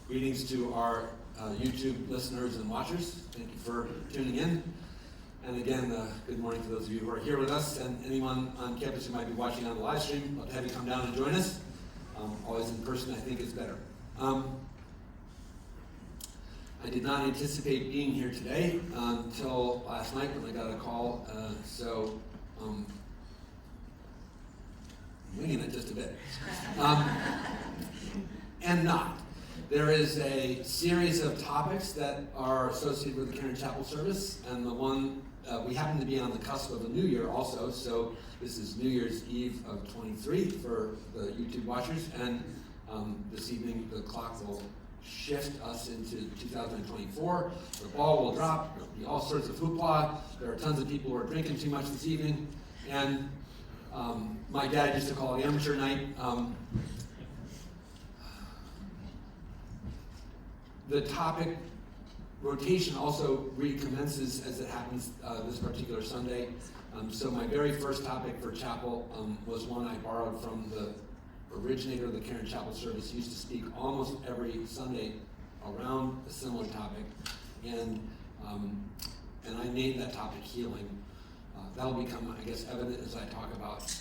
Greetings to our YouTube listeners and watchers. Thank you for tuning in. And again, good morning to those of you who are here with us, and anyone on campus who might be watching on the live stream. Love to have you come down and join us. Always in person, I think, is better. I did not anticipate being here today until last night when I got a call, so I'm winging it just a bit. And not. There is a series of topics that are associated with the Caron Chapel service, and the one, we happen to be on the cusp of a new year also, so this is New Year's Eve of 23 for the YouTube watchers, and this evening the clock will shift us into 2024. The ball will drop, there'll be all sorts of hoopla, there are tons of people who are drinking too much this evening, and my dad used to call it amateur night. The topic rotation also recommences as it happens this particular Sunday. So my very first topic for chapel was one I borrowed from the originator of the Caron Chapel service. He used to speak almost every Sunday around a similar topic, and I named that topic healing. That'll become, I guess, evident as I talk about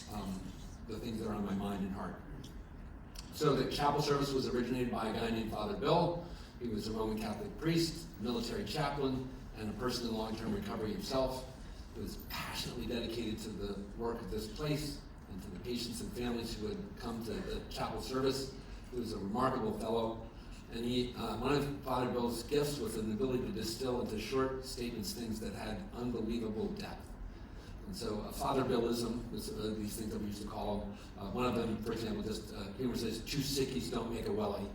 the things that are on my mind and heart. So the chapel service was originated by a guy named Father Bill. He was a Roman Catholic priest, military chaplain, and a person in long-term recovery himself. He was passionately dedicated to the work of this place and to the patients and families who had come to the chapel service. He was a remarkable fellow, and one of Father Bill's gifts was an ability to distill into short statements things that had unbelievable depth. And so Father Billism was these things that we used to call them. One of them, for example, just humor says, "Two sickies don't make a wellie."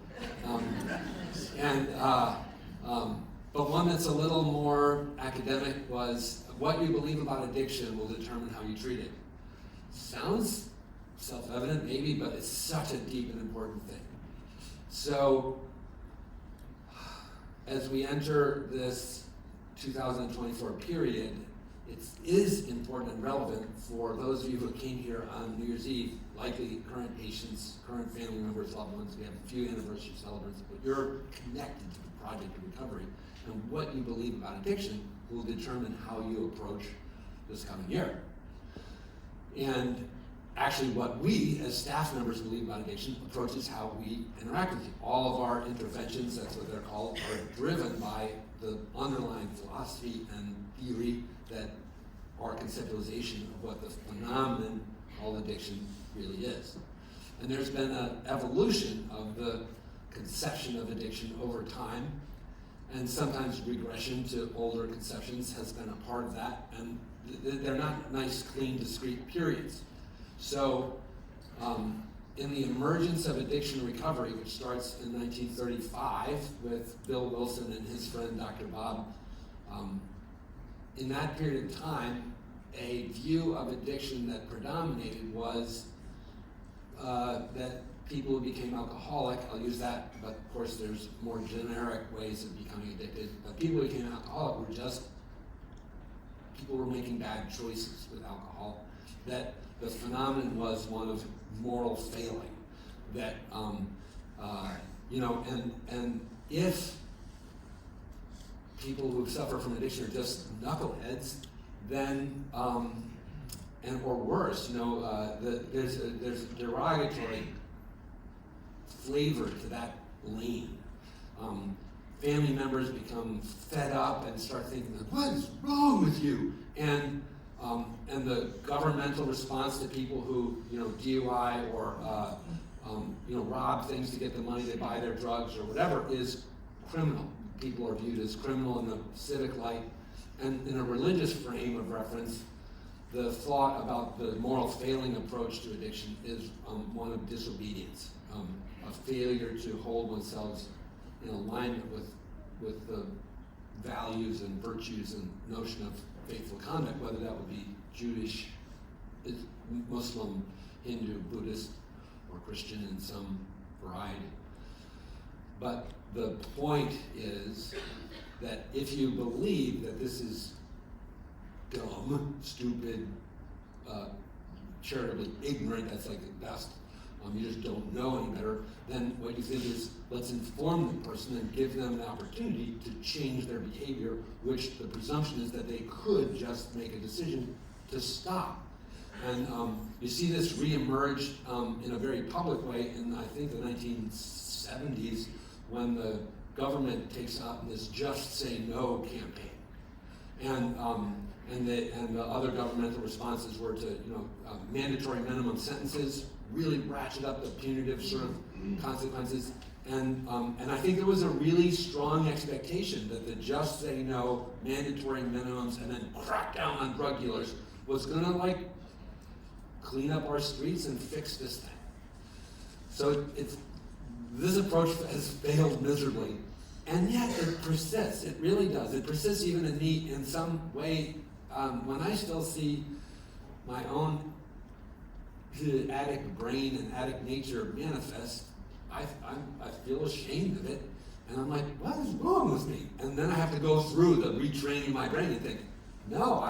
But one that's a little more academic was, what you believe about addiction will determine how you treat it. Sounds self-evident maybe, but it's such a deep and important thing. So as we enter this 2024 period, it is important and relevant for those of you who came here on New Year's Eve, likely current patients, current family members, loved ones. We have a few anniversary celebrants, but you're connected to the project of recovery, and what you believe about addiction will determine how you approach this coming year. And actually what we as staff members believe about addiction approaches how we interact with you. All of our interventions, that's what they're called, are driven by the underlying philosophy and theory that our conceptualization of what the phenomenon called addiction really is. And there's been an evolution of the conception of addiction over time, and sometimes regression to older conceptions has been a part of that, and they're not nice, clean, discrete periods. So in the emergence of addiction recovery, which starts in 1935 with Bill Wilson and his friend Dr. Bob, in that period of time, a view of addiction that predominated was that people who became alcoholic, I'll use that, but of course there's more generic ways of becoming addicted, but people who became alcoholic were just, people were making bad choices with alcohol, that the phenomenon was one of moral failing, that, and if people who suffer from addiction are just knuckleheads, then, or worse, there's a derogatory flavor to that lane. Family members become fed up and start thinking, what is wrong with you? And the governmental response to people who, DUI or, rob things to get the money to buy their drugs or whatever is criminal. People are viewed as criminal in the civic light. And in a religious frame of reference, the thought about the moral failing approach to addiction is one of disobedience, a failure to hold oneself in alignment with the values and virtues and notion of faithful conduct, whether that would be Jewish, Muslim, Hindu, Buddhist, or Christian in some variety. But the point is that if you believe that this is dumb, stupid, charitably ignorant, that's like the best you just don't know any better, then what you think is, let's inform the person and give them the opportunity to change their behavior, which the presumption is that they could just make a decision to stop. And you see this reemerge in a very public way in, I think, the 1970s, when the government takes out this Just Say No campaign. And the other governmental responses were to, mandatory minimum sentences, really ratchet up the punitive sort of consequences. And I think there was a really strong expectation that the Just Say No, mandatory minimums, and then crack down on drug dealers was gonna clean up our streets and fix this thing. So this approach has failed miserably, and yet it persists. It really does. It persists even in me in some way. When I still see my own addict brain and addict nature manifest, I feel ashamed of it, and I'm like, what is wrong with me? And then I have to go through the retraining my brain and think, no,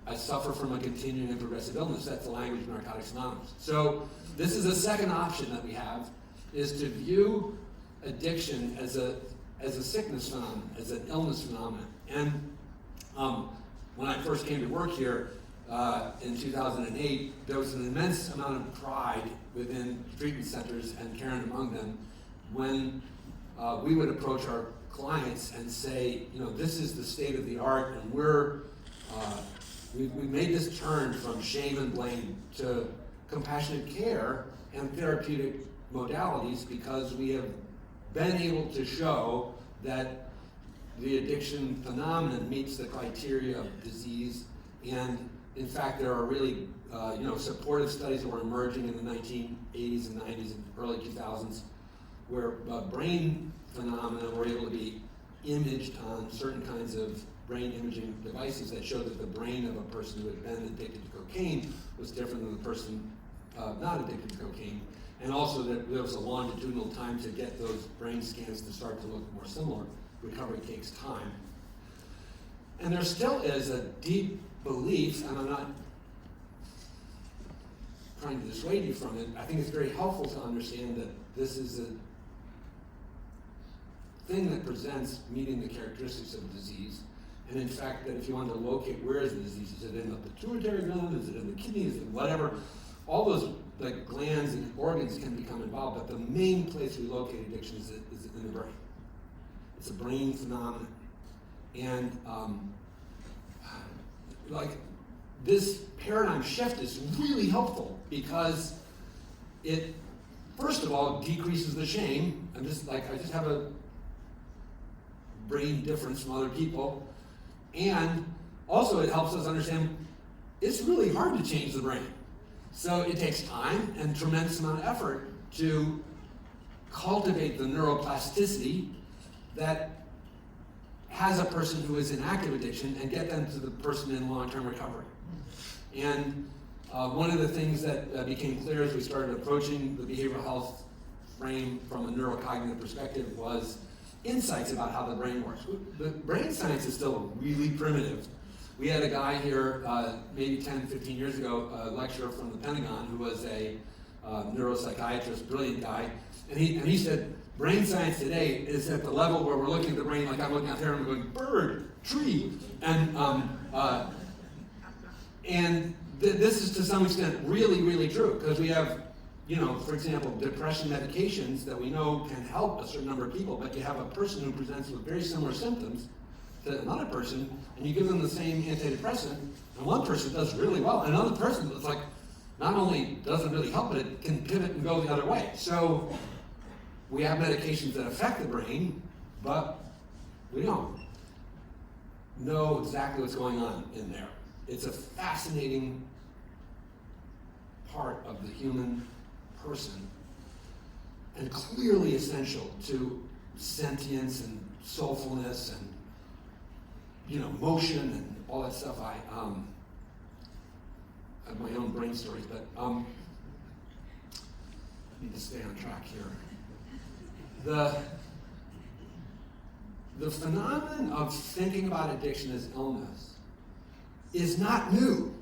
I suffer from a continuing and progressive illness. That's the language of Narcotics Anonymous. So this is a second option that we have, is to view addiction as a sickness phenomenon, as an illness phenomenon. And when I first came to work here in 2008, there was an immense amount of pride within treatment centers, and Caron among them, when we would approach our clients and say, this is the state of the art, and we made this turn from shame and blame to compassionate care and therapeutic modalities because we have been able to show that the addiction phenomenon meets the criteria of disease. And in fact, there are really supportive studies that were emerging in the 1980s and 90s and early 2000s where brain phenomena were able to be imaged on certain kinds of brain imaging devices that showed that the brain of a person who had been addicted to cocaine was different than the person not addicted to cocaine. And also that there was a longitudinal time to get those brain scans to start to look more similar. Recovery takes time. And there still is a deep belief, and I'm not trying to dissuade you from it, I think it's very helpful to understand that this is a thing that presents meeting the characteristics of disease. And in fact, that if you want to locate where is the disease, is it in the pituitary gland, is it in the kidneys, is it whatever, all those glands and organs can become involved, but the main place we locate addiction is in the brain. It's a brain phenomenon. And this paradigm shift is really helpful because it, first of all, decreases the shame. I just have a brain difference from other people. And also it helps us understand it's really hard to change the brain. So it takes time and tremendous amount of effort to cultivate the neuroplasticity that has a person who is in active addiction and get them to the person in long-term recovery. And one of the things that became clear as we started approaching the behavioral health frame from a neurocognitive perspective was insights about how the brain works. The brain science is still really primitive. We had a guy here maybe 10, 15 years ago, a lecturer from the Pentagon who was a neuropsychiatrist, brilliant guy, and he said, brain science today is at the level where we're looking at the brain like I'm looking out there and I'm going, bird, tree, and this is to some extent really, really true, because we have, for example, depression medications that we know can help a certain number of people, but you have a person who presents with very similar symptoms to another person, and you give them the same antidepressant, and one person does really well, and another person that's not only doesn't really help, but it can pivot and go the other way. So we have medications that affect the brain, but we don't know exactly what's going on in there. It's a fascinating part of the human person and clearly essential to sentience and soulfulness and motion and all that stuff. I have my own brain stories, but I need to stay on track here. The phenomenon of thinking about addiction as illness is not new.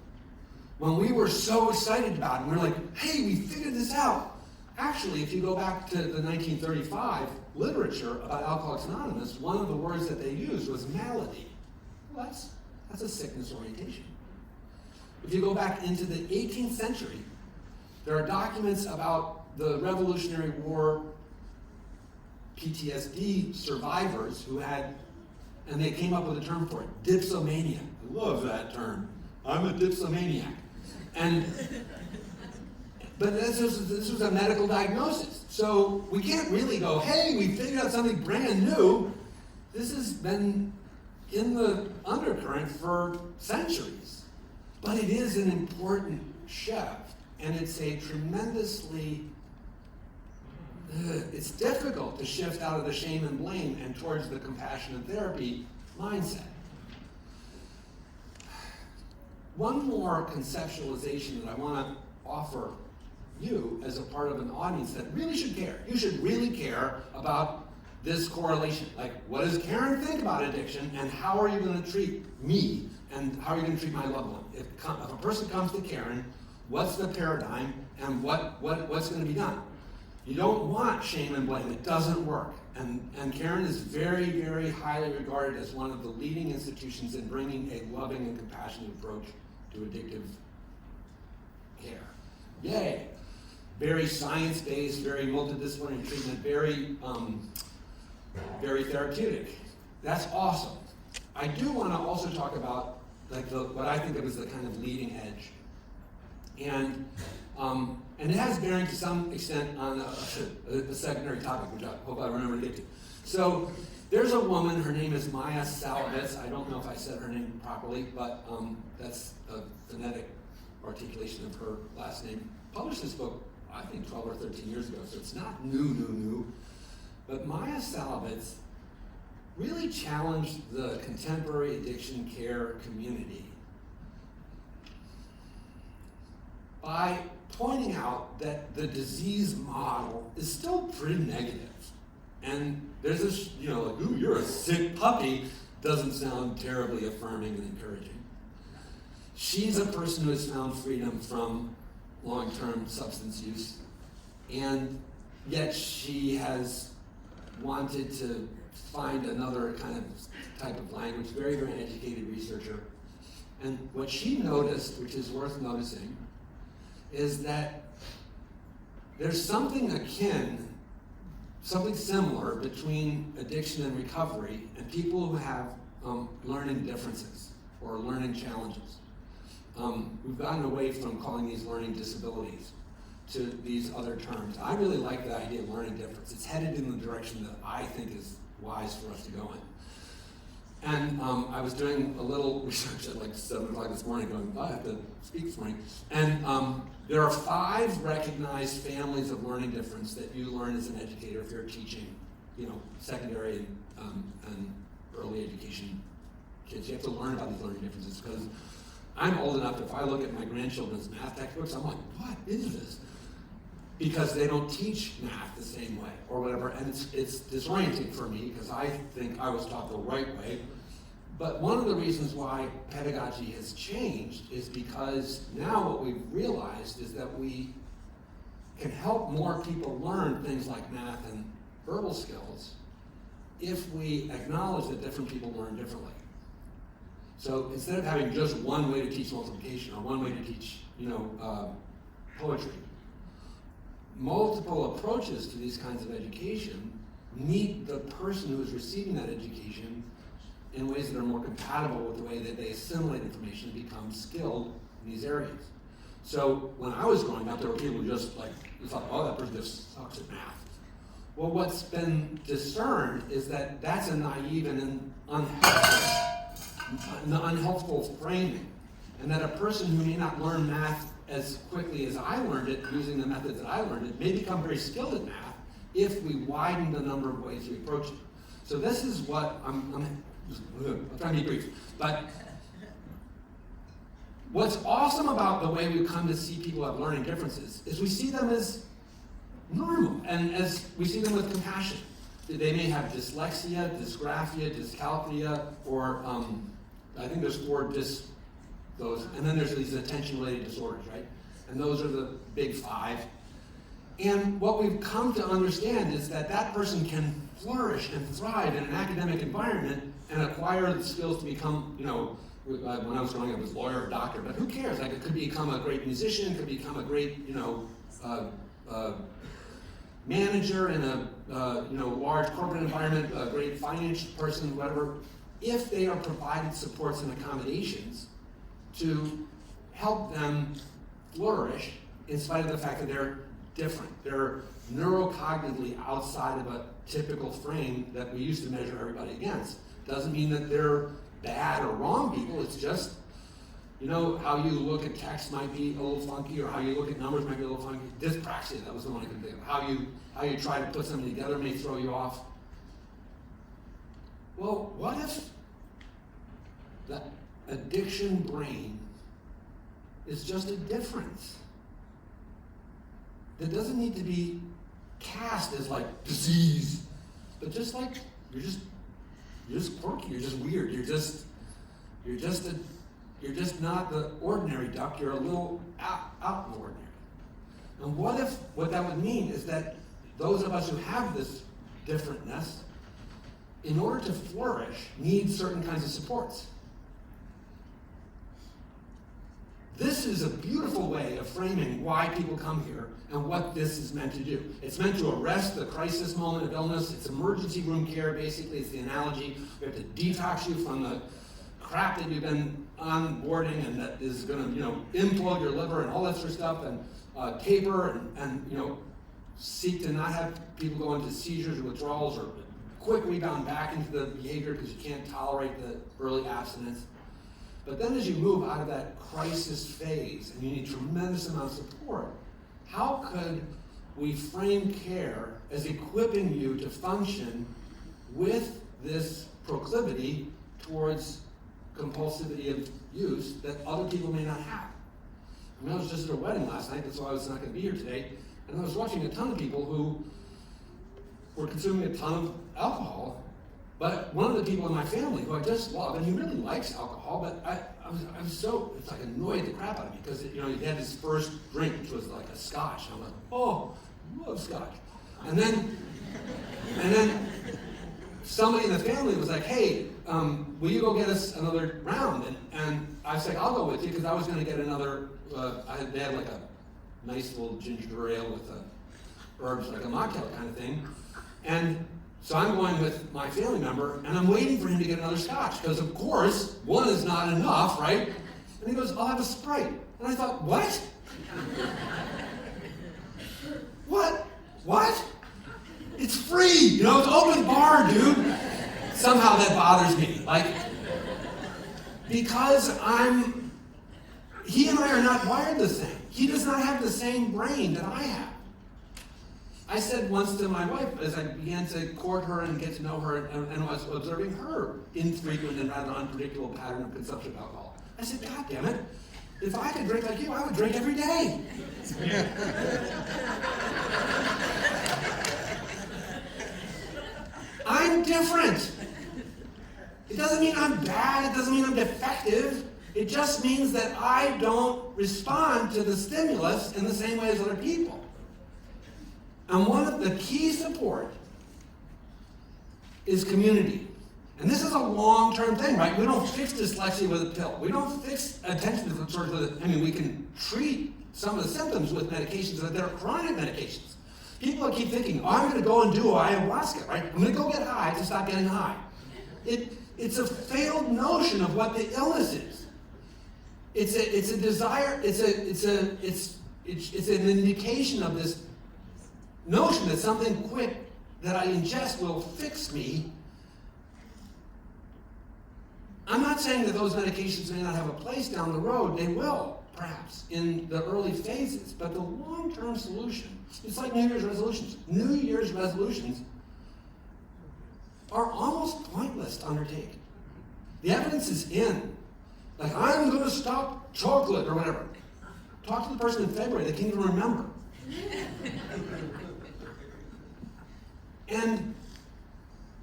when we were so excited about it, and we're like, hey, we figured this out. Actually, if you go back to the 1935 literature about Alcoholics Anonymous, one of the words that they used was malady. Well, that's a sickness orientation. If you go back into the 18th century, there are documents about the Revolutionary War PTSD survivors who had, and they came up with a term for it, dipsomania. I love that term. I'm a dipsomaniac. But this was a medical diagnosis. So we can't really go, hey, we figured out something brand new. This has been in the undercurrent for centuries. But it is an important shift, and it's a tremendously, it's difficult to shift out of the shame and blame and towards the compassion and therapy mindset. One more conceptualization that I want to offer you as a part of an audience that really should care. You should really care about this correlation. Like, what does Caron think about addiction, and how are you going to treat me, and how are you going to treat my loved one? If a person comes to Caron, what's the paradigm, and what's going to be done? You don't want shame and blame. It doesn't work. And Caron is very, very highly regarded as one of the leading institutions in bringing a loving and compassionate approach to addictive care. Yay! Very science-based, very multidisciplinary treatment, very therapeutic. That's awesome. I do want to also talk about what I think of as the kind of leading edge. And it has bearing to some extent on a secondary topic, which I hope I remember to get to. So there's a woman, her name is Maya Salovitz. I don't know if I said her name properly, but that's a phonetic articulation of her last name. Published this book, I think 12 or 13 years ago, so it's not new. But Maya Salovitz really challenged the contemporary addiction care community by pointing out that the disease model is still pretty negative. And there's this, like, ooh, you're a sick puppy, doesn't sound terribly affirming and encouraging. She's a person who has found freedom from long-term substance use, and yet she has wanted to find another kind of type of language, very, very educated researcher. And what she noticed, which is worth noticing, is that there's something similar between addiction and recovery and people who have learning differences or learning challenges. We've gotten away from calling these learning disabilities to these other terms. I really like the idea of learning difference. It's headed in the direction that I think is wise for us to go in. And I was doing a little research at like 7 o'clock this morning going, I have to speak this morning. And there are 5 recognized families of learning difference that you learn as an educator if you're teaching, secondary and early education kids. You have to learn about these learning differences because I'm old enough, if I look at my grandchildren's math textbooks, I'm like, what is this? Because they don't teach math the same way or whatever, and it's disorienting for me because I think I was taught the right way. But one of the reasons why pedagogy has changed is because now what we've realized is that we can help more people learn things like math and verbal skills if we acknowledge that different people learn differently. So instead of having just one way to teach multiplication or one way to teach, poetry, multiple approaches to these kinds of education meet the person who is receiving that education in ways that are more compatible with the way that they assimilate information and become skilled in these areas. So when I was growing up, there were people who just you thought, oh, that person just sucks at math. Well, what's been discerned is that that's a naive and an unhelpful framing, and that a person who may not learn math as quickly as I learned it using the methods that I learned it may become very skilled at math if we widen the number of ways we approach it. So this is what I'm trying to be brief, but what's awesome about the way we come to see people have learning differences is we see them as normal, and as we see them with compassion. They may have dyslexia, dysgraphia, dyscalculia, or I think there's 4 those, and then there's these attention-related disorders, right? And those are the big five. And what we've come to understand is that that person can flourish and thrive in an academic environment and acquire the skills to become, when I was growing up, I was a lawyer or doctor, but who cares? Like, it could become a great musician, could become a great, manager in a large corporate environment, a great financial person, whatever, if they are provided supports and accommodations to help them flourish in spite of the fact that they're different. They're neurocognitively outside of a typical frame that we used to measure everybody against. Doesn't mean that they're bad or wrong people, it's just, how you look at text might be a little funky, or how you look at numbers might be a little funky. Dyspraxia, that was the one I could think of. How you try to put something together may throw you off. Well, what if the addiction brain is just a difference that doesn't need to be cast as like disease, but just like you're just quirky, you're just weird, you're just not the ordinary duck, you're a little out in the ordinary. And what that would mean is that those of us who have this differentness, in order to flourish, need certain kinds of supports. This is a beautiful way of framing why people come here and what this is meant to do. It's meant to arrest the crisis moment of illness. It's emergency room care, basically. It's the analogy. We have to detox you from the crap that you've been onboarding and that is going to, implode your liver and all that sort of stuff, and taper and seek to not have people go into seizures or withdrawals or quick rebound back into the behavior because you can't tolerate the early abstinence. But then as you move out of that crisis phase and you need tremendous amount of support, how could we frame care as equipping you to function with this proclivity towards compulsivity of use that other people may not have? I was just at a wedding last night, that's why I was not going to be here today, and I was watching a ton of people who were consuming a ton of alcohol. But one of the people in my family who I just love, and he really likes alcohol, but I was so, it's like annoyed the crap out of me because, he had his first drink, which was like a scotch. And I'm like, oh, I love scotch. And then somebody in the family was like, hey, will you go get us another round? And I was like, I'll go with you because I was going to get another, they had like a nice little ginger ale with herbs, like a mocktail kind of thing. And so I'm going with my family member, and I'm waiting for him to get another scotch, because of course, one is not enough, right? And he goes, I'll have a Sprite. And I thought, what? What? It's free, it's open bar, dude. Somehow that bothers me, because he and I are not wired the same. He does not have the same brain that I have. I said once to my wife, as I began to court her and get to know her and was observing her infrequent and rather unpredictable pattern of consumption of alcohol, I said, God damn it, if I could drink like you, I would drink every day. I'm different. It doesn't mean I'm bad, it doesn't mean I'm defective. It just means that I don't respond to the stimulus in the same way as other people. And one of the key support is community. And this is a long-term thing, right? We don't fix dyslexia with a pill. We don't fix attention disorders with it. We can treat some of the symptoms with medications, but they're chronic medications. People keep thinking, I'm going to go and do ayahuasca, right? I'm going to go get high to stop getting high. It's a failed notion of what the illness is. It's a desire, it's an indication of this notion that something quick that I ingest will fix me. I'm not saying that those medications may not have a place down the road. They will, perhaps, in the early phases. But the long-term solution, it's like New Year's resolutions. New Year's resolutions are almost pointless to undertake. The evidence is in. Like, I'm going to stop chocolate or whatever. Talk to the person in February. They can't even remember. And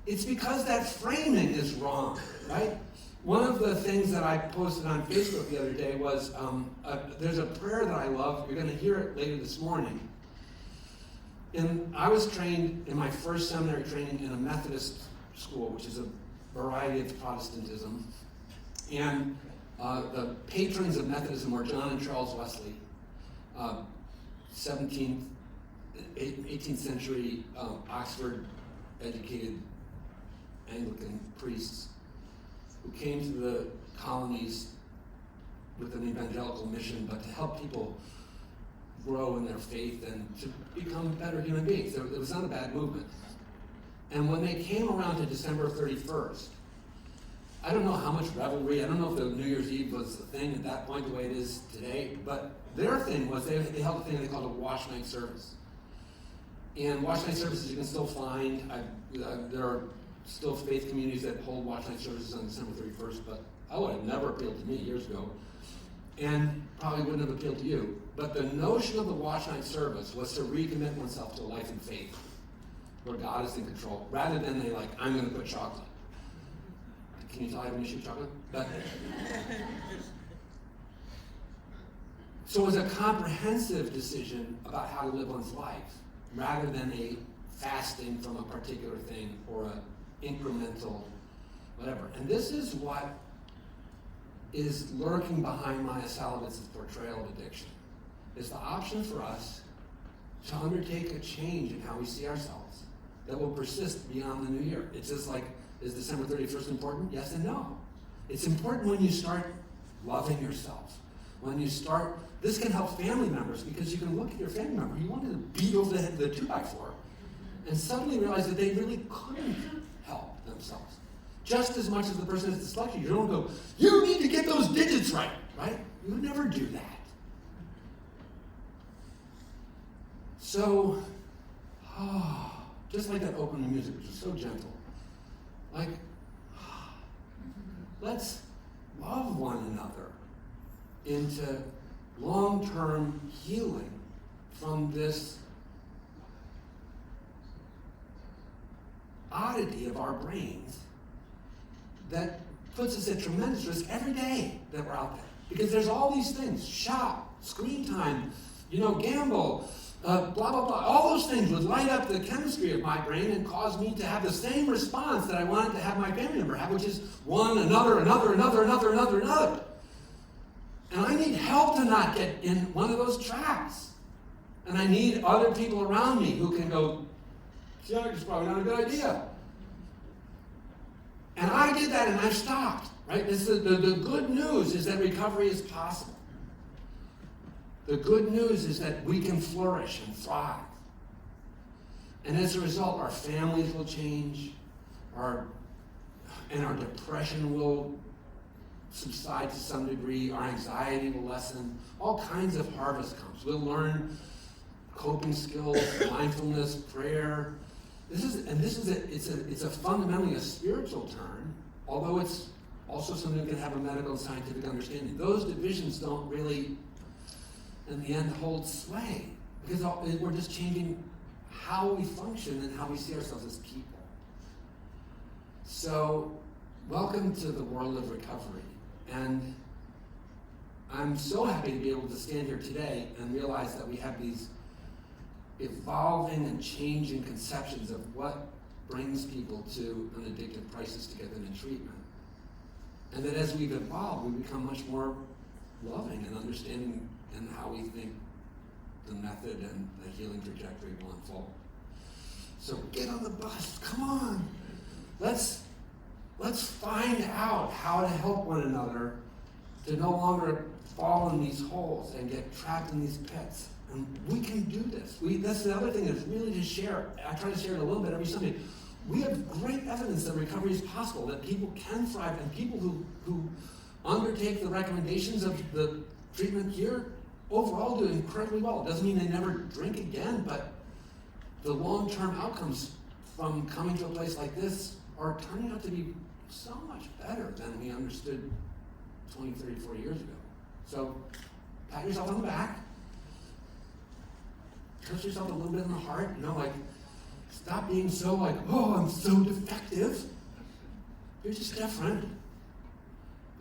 it's because that framing is wrong, right? one of the things that I posted on Facebook the other day was, there's a prayer that I love. You're going to hear it later this morning. And I was trained in my first seminary training in a Methodist school, which is a variety of Protestantism. And the patrons of Methodism were John and Charles Wesley, 17th, 18th century Oxford-educated Anglican priests who came to the colonies with an evangelical mission, but to help people grow in their faith and to become better human beings. It was not a bad movement. And when they came around to December 31st, I don't know how much revelry, I don't know if the New Year's Eve was the thing at that point the way it is today, but their thing was they held a thing they called a wash night service. And wash night services you can still find. There are still faith communities that hold wash night services on December 31st, but I would have never appealed to me years ago, and probably wouldn't have appealed to you. But the notion of the wash night service was to recommit oneself to a life in faith, where God is in control, rather than I'm going to put chocolate. Can you tell I have an issue with chocolate? So it was a comprehensive decision about how to live one's life, rather than a fasting from a particular thing or an incremental whatever. And this is what is lurking behind Maya Salovitz's portrayal of addiction. It's the option for us to undertake a change in how we see ourselves that will persist beyond the new year. It's just like, is December 31st important? Yes and no. It's important when you start loving yourself. When you start, this can help family members, because you can look at your family member you wanted to beat over the head with a 2x4 and suddenly realize that they really couldn't help themselves. Just as much as the person has dyslexia. You don't go, you need to get those digits right? You would never do that. So, just like that opening music, which is so gentle. Let's love one another into long-term healing from this oddity of our brains that puts us at tremendous risk every day that we're out there. Because there's all these things, shop, screen time, gamble, blah, blah, blah. All those things would light up the chemistry of my brain and cause me to have the same response that I wanted to have my family member have, which is one, another. And I need help to not get in one of those traps. And I need other people around me who can go, yeah, it's probably not a good idea. And I did that and I've stopped, right? The good news is that recovery is possible. The good news is that we can flourish and thrive. And as a result, our families will change, our depression will subside to some degree, our anxiety will lessen, all kinds of harvest comes. We'll learn coping skills, mindfulness, prayer. It's a fundamentally a spiritual turn, although it's also something that can have a medical and scientific understanding. Those divisions don't really, in the end, hold sway, because we're just changing how we function and how we see ourselves as people. So, welcome to the world of recovery. And I'm so happy to be able to stand here today and realize that we have these evolving and changing conceptions of what brings people to an addictive crisis to get them in treatment. And that as we've evolved, we become much more loving and understanding in how we think the method and the healing trajectory will unfold. So get on the bus, come on. Let's find out how to help one another to no longer fall in these holes and get trapped in these pits. And we can do this. That's the other thing, is really to share. I try to share it a little bit every Sunday. We have great evidence that recovery is possible, that people can thrive, and people who undertake the recommendations of the treatment here overall do incredibly well. It doesn't mean they never drink again, but the long-term outcomes from coming to a place like this are turning out to be so much better than we understood 20, 30, 40 years ago. So pat yourself on the back. Touch yourself a little bit in the heart. Stop being so oh, I'm so defective. You're just different.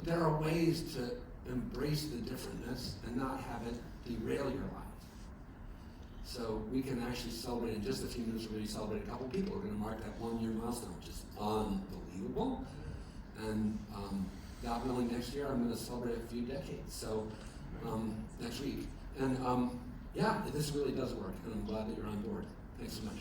But there are ways to embrace the differentness and not have it derail your life. So we can actually celebrate in just a few minutes. We're going to celebrate a couple people. We're going to mark that 1-year milestone, which is unbelievable. And God willing, next year I'm going to celebrate a few decades. So next week. And yeah, this really does work, and I'm glad that you're on board. Thanks so much.